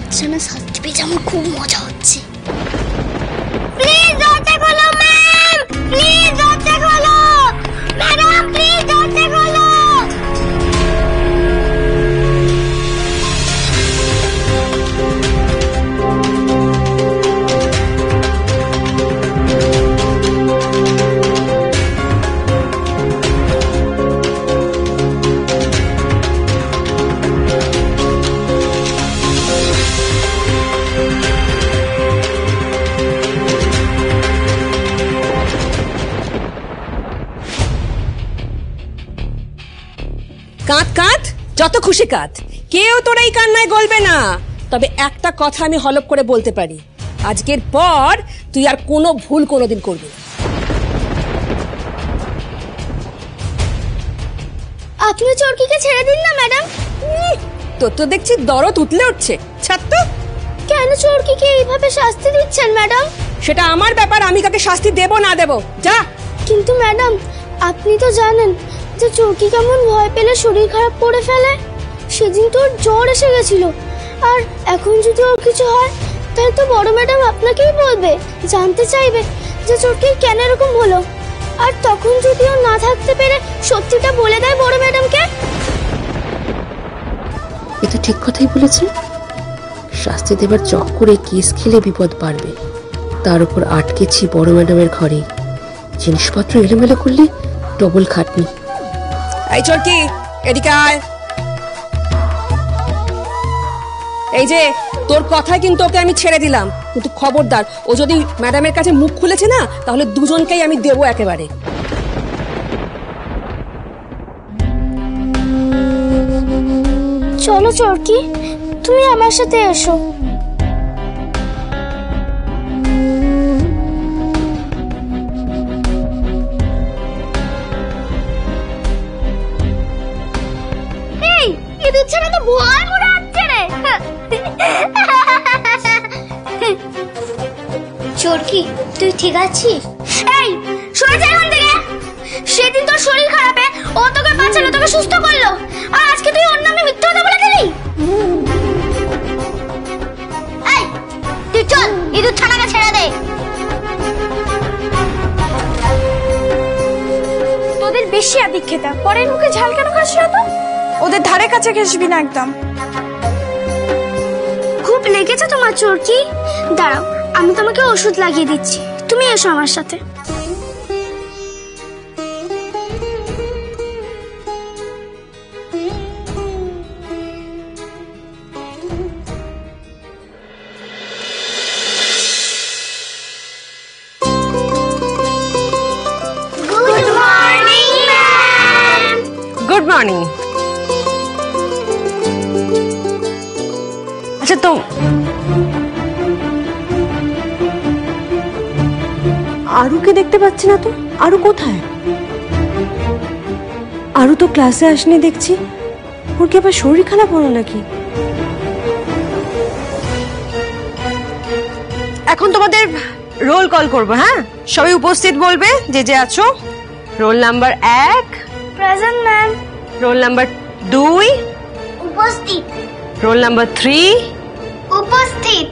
হচ্ছে না, শাস্তি পেয়ে আমার খুব মজা হচ্ছে। প্লিজ দরজা খোলো ম্যাম, প্লিজ দরজা খোলো ম্যাডাম, প্লিজ দরজা খোলো। কাঁদ কাঁদ, যত খুশি কাঁদ, কেউ তোর এই কান্নায় গলবে না। তবে একটা কথা আমি হলপ করে বলতে পারি, আজকের পর তুই আর কোনো ভুল কোনোদিন করবি। আপনি চোরকিকে ছেড়ে দিন না ম্যাডাম। তোর তো দেখছি দরদ উতলে উঠছে। ছাত্র, কেন চোরকিকে এইভাবে শাস্তি দিচ্ছেন ম্যাডাম? সেটা আমার ব্যাপার, আমি কাকে শাস্তি দেব না দেব, যা। কিন্তু ম্যাডাম, আপনি তো জানেন যে চোরকি কেমন ভয় পেলে শরীর খারাপ করে ফেলে। সেদিন তো ওর জ্বর এসে গেছিল, আর এখন যদি ওর কিছু হয় তাহলে তো বড় ম্যাডাম আপনাকেই বলবে, জানতে চাইবে যে চোরকি কেন এরকম হলো। আর তখন যদি ও না থাকতে পেরে সত্যিটা বলে দেয় বড় ম্যাডামকে। এ তো ঠিক কথাই বলেছে। শাস্তি দেবার চক্করে কেস খেলে বিপদ বাড়বে। তার উপর আটকেছি বড় ম্যাডামের ঘরে, জিনিসপত্র এলোমেলো করলে ডবল খাটনি। এই চোরকি, এদিকে আয়। এই যে তোর কথায় কিন্তু ওকে আমি ছেড়ে দিলাম, কিন্তু খবরদার ও যদি ম্যাডামের কাছে মুখ খুলেছে না, তাহলে দুজনকেই আমি দেবো একেবারে। চলো চোরকি, তুমি আমার সাথে এসো। এই ইঁদুর ছাড়া তো ভয় মরে আসছে রে। চোরকি, তুই ঠিক আছিস? এই সরে যা এখান থেকে। সেদিন তোর শরীর খারাপে ও তোকে বাঁচালো, তোকে সুস্থ করলো, আর আজকে তুই ওর নামে মিথ্যা কথা বলে দিলি। এই তুই চল, ইঁদুর ছানাকে ছেড়ে দে। তোদের বেশি আদিক্ষেতা, পরের মুখে ঝাল কেন খাস তো? ওদের ধারে কাছে ঘেসবি না একদম। খুব লেগেছে তোমার চোরকি? দাঁড়াও, আমি তোমাকে ওষুধ লাগিয়ে দিচ্ছি, তুমি এসো আমার সাথে। Good morning ma'am. Good morning. আচ্ছা, তো আরুকে দেখতে পাচ্ছি না তো। আরু কোথায়? আরু তো ক্লাসে আসেনি দেখছি। ওর কি আবার শরীর খারাপ হলো নাকি? এখন তোমাদের রোল কল করবো। হ্যাঁ, সবাই উপস্থিত বলবে যে যে আছো। Roll number 1 present ma'am. Roll number 2 উপস্থিত। রোল নাম্বার 3 উপস্থিত।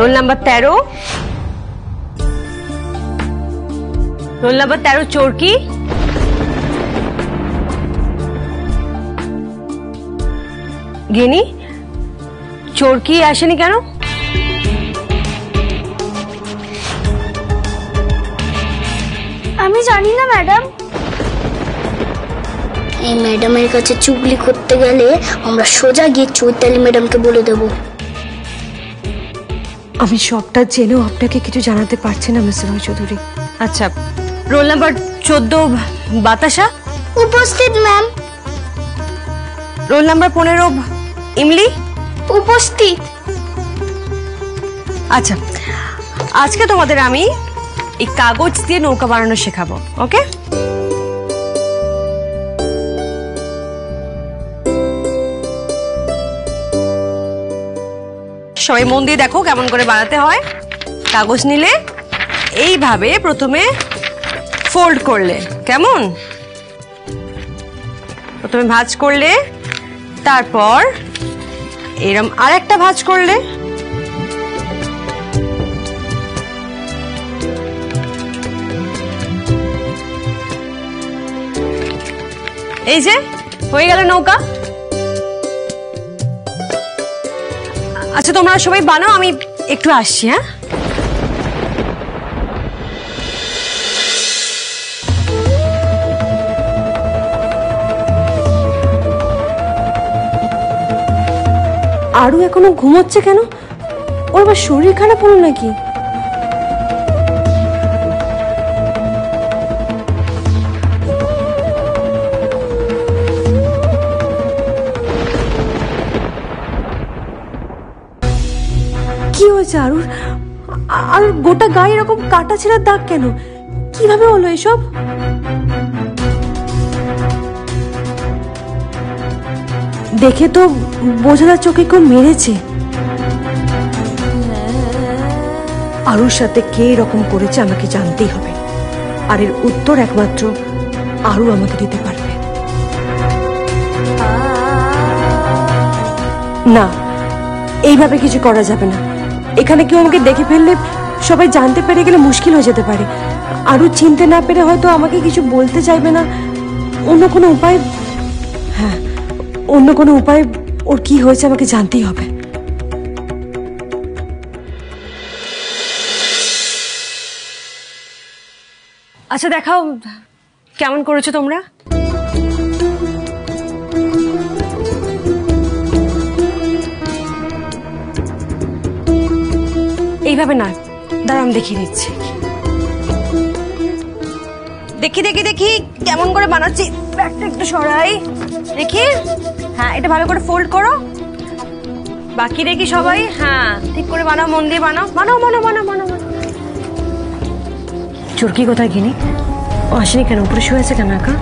রোল নাম্বার 13 রোল নাম্বার 13 চোরকি। গিনি, চোরকি আসেনি কেন? আমি জানি না ম্যাডাম। এই ম্যাডামের কাছে চুগলি করতে গেলে আমরা সোজা গিয়ে চৈতালি ম্যাডামকে বলে দেবো। আমি সবটা জেনেও আপনাকে কিছু জানাতে পারছি না মিস্টার রয় চৌধুরী। আচ্ছা, রোল নাম্বার 14 বাতাসা। উপস্থিত ম্যাম। রোল নাম্বার 15 ইমলি। উপস্থিত। আচ্ছা, আজকে তোমাদের আমি এই কাগজ দিয়ে নৌকা বানানো শেখাবো। ওকে? সবাই মন দিয়ে দেখো কেমন করে বানাতে হয়। কাগজ নিলে এইভাবে প্রথমে ফোল্ড করলে, কেমন, প্রথমে ভাঁজ করলে, তারপর এরম আরেকটা ভাঁজ করলে, এই যে হয়ে গেল নৌকা। আচ্ছা তোমরা সবাই বানাও, আমি একটু আসছি। হ্যাঁ, আরু এখনো ঘুমোচ্ছে কেন? ওর আবার শরীর খারাপ হলো নাকি? কি হয়েছে আরুর? আর গোটা গায়ে এরকম কাটা ছেঁড়ার দাগ কেন? কিভাবে হলো এসব? দেখে তো বোঝা যাচ্ছে চোখে কেউ মেরেছে। আরুর সাথে কে এরকম করেছে আমাকে জানতেই হবে, আর এর উত্তর একমাত্র আরু আমাকে দিতে পারবে। না, এইভাবে কিছু করা যাবে না। এখানে কেউ আমাকে দেখে ফেললে সবাই জানতে পেরে গেলে মুশকিল হয়ে যেতে পারে। আরু চিনতে না পেরে হয়তো আমাকে কিছু বলতে চাইবে না। অন্য কোনো উপায়, হ্যাঁ অন্য কোনো উপায়, ওর কি হয়েছে আমাকে জানতেই হবে। আচ্ছা দেখাও কেমন করেছো তোমরা। এইভাবে না, দাঁড়াও আমি দেখিয়ে দিচ্ছি। দেখি দেখি দেখি কেমন করে বানাচ্ছি। ব্যাগটা একটু সরাই দেখি। হ্যাঁ, এটা ভালো করে ফোল্ড করো। বাকি দেখি সবাই, হ্যাঁ ঠিক করে বানাও, মন দিয়ে বানাও, বানাও বানাও বানাও বানাও। চুরকি কোথায় গিনি? ও আসেনি কেন? উপরে শুয়ে আছে কেন একা?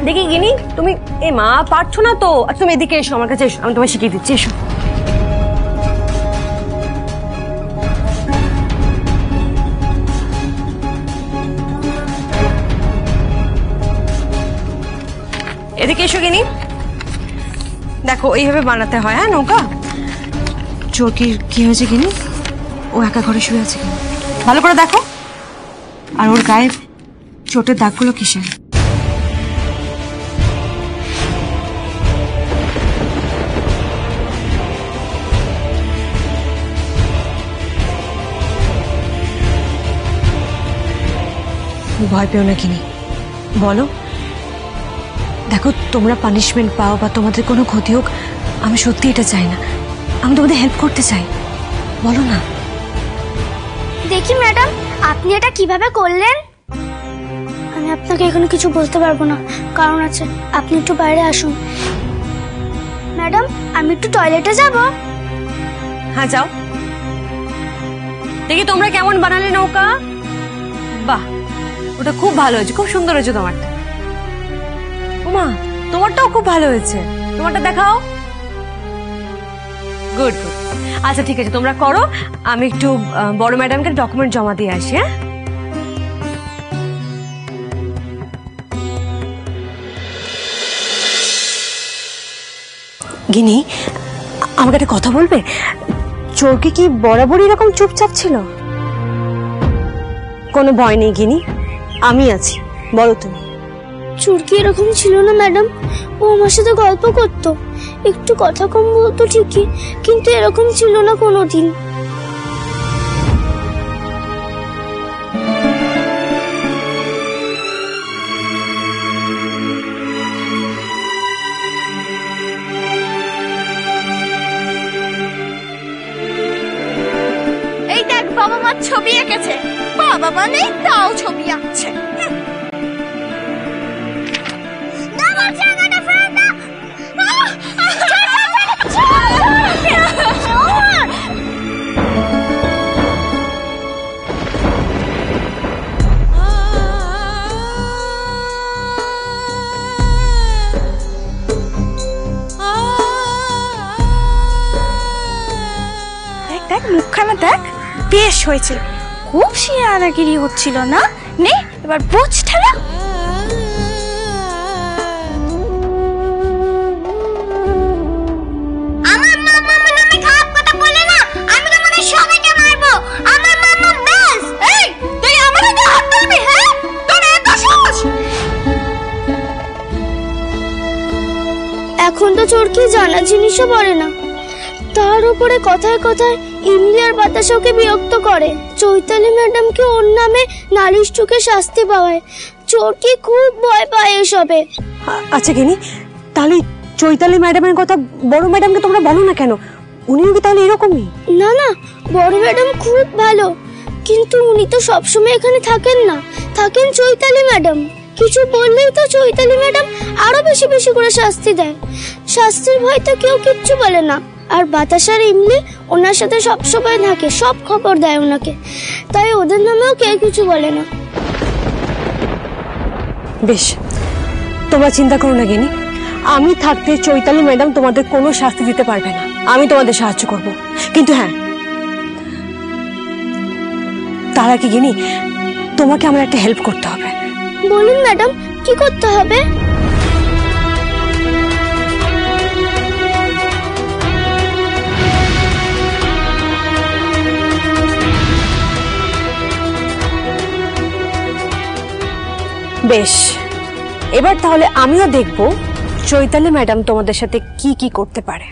দেখি গিনি, তুমি এ মা পারছো না তো? আচ্ছা তুমি এদিকে এসো, আমার কাছে এসো, আমি তোমায় শিখিয়ে দিচ্ছি। এসো। এদিকে এসো গিনি, দেখো এইভাবে বানাতে হয়। হ্যাঁ নৌকা। চোরকির কি হয়েছে গিনি? ও একা ঘরে শুয়ে আছে কেন? ভালো করে দেখো। আর ওর গায়ে চোটের দাগগুলো কিসের? ভয় পেও না কিনি, বলো। দেখো তোমরা পানিশমেন্ট পাও বা তোমাদের কোনো ক্ষতি হোক, আমি সত্যি এটা চাই না। আমি তোমাদের হেল্প করতে চাই, বলো না। দেখি ম্যাডাম, আপনি এটা কিভাবে করলেন? আমি আপনাকে এখানে কিছু বলতে পারবো না, কারণ আছে। আপনি একটু বাইরে আসুন। ম্যাডাম, আমি একটু টয়লেটে যাব। হ্যাঁ যাও। দেখি তোমরা কেমন বানালে নৌকা। বাহ, ওটা খুব ভালো হয়েছে, খুব সুন্দর হয়েছে তোমারটা। ওমা, তোমারটাও খুব ভালো হয়েছে। তোমারটা দেখাও। Good good. আচ্ছা ঠিক আছে, তোমরা করো। আমি একটু বড় ম্যাডামকে ডকুমেন্ট জমা দিয়ে আসি। হ্যাঁ, গিনি আমাকে একটা কথা বলবে? চোরকি কি বরাবরই এরকম চুপচাপ ছিল? কোনো ভয় নেই গিনি, আমি আছি, বলো তুমি। চুরকি এরকম ছিল না ম্যাডাম। ও আমার সাথে গল্প করতো, একটু কথা কম বলতো ঠিকই, কিন্তু এরকম ছিল না কোনোদিন। এই দেখ, বাবা মা ছবি এঁকেছে। বাবা মা নেই তাও ছবি আঁকছে। বেশ হয়েছে, খুব শিয়ানাগিরি হচ্ছিল না? নে এবার বোঝ ঠেলা। আমার মামা নামে খারাপ কথা বলে না, আমি তোমাদের সবাইকে মারবো। আমার মামা ব্যাস। এই তুই আমার গায়ে হাত তুলবি? হ্যাঁ, তোর এত সাহস? এখন তো চোরকি জানা জিনিসও পড়ে না, তার উপরে কথায় কথায় ইমলি আর বাতাসাকে বিরক্ত করে, চৈতালি ম্যাডামকে ওর নামে নালিশ ঠুকে শাস্তি পাওয়ায়। চোরকি খুব ভয় পায় এসবে। আচ্ছা গিনি, তাহলে চৈতালি ম্যাডামের কথা বড় ম্যাডামকে তোমরা বলো না কেন? উনিও কি তাহলে এরকমই? না না, বড় ম্যাডাম খুব ভালো, কিন্তু উনি তো সবসময় এখানে থাকেন না, থাকেন চৈতালি ম্যাডাম। কিছু বললেই তো চৈতালি ম্যাডাম আরো বেশি বেশি করে শাস্তি দেয়। শাস্তির ভয় তো কেউ কিচ্ছু বলে না। আর বাতাসার ইমলি ওনার সাথে সবসময় থাকে, সব খবর দেয় ওনাকে, তাই ওদের নামেও কেউ কিছু বলে না। বেশ, তোমরা চিন্তা করো না গিনি, আমি থাকতে চৈতালি ম্যাডাম তোমাদের কোনো শাস্তি দিতে পারবে না। আমি তোমাদের সাহায্য করব, কিন্তু হ্যাঁ, তার আগে গিনি তোমাকে আমার একটা হেল্প করতে হবে। বলুন ম্যাডাম, কি করতে হবে? বেশ, এবার তাহলে আমিও দেখব চৈতালি ম্যাডাম তোমাদের সাথে কি কি করতে পারে।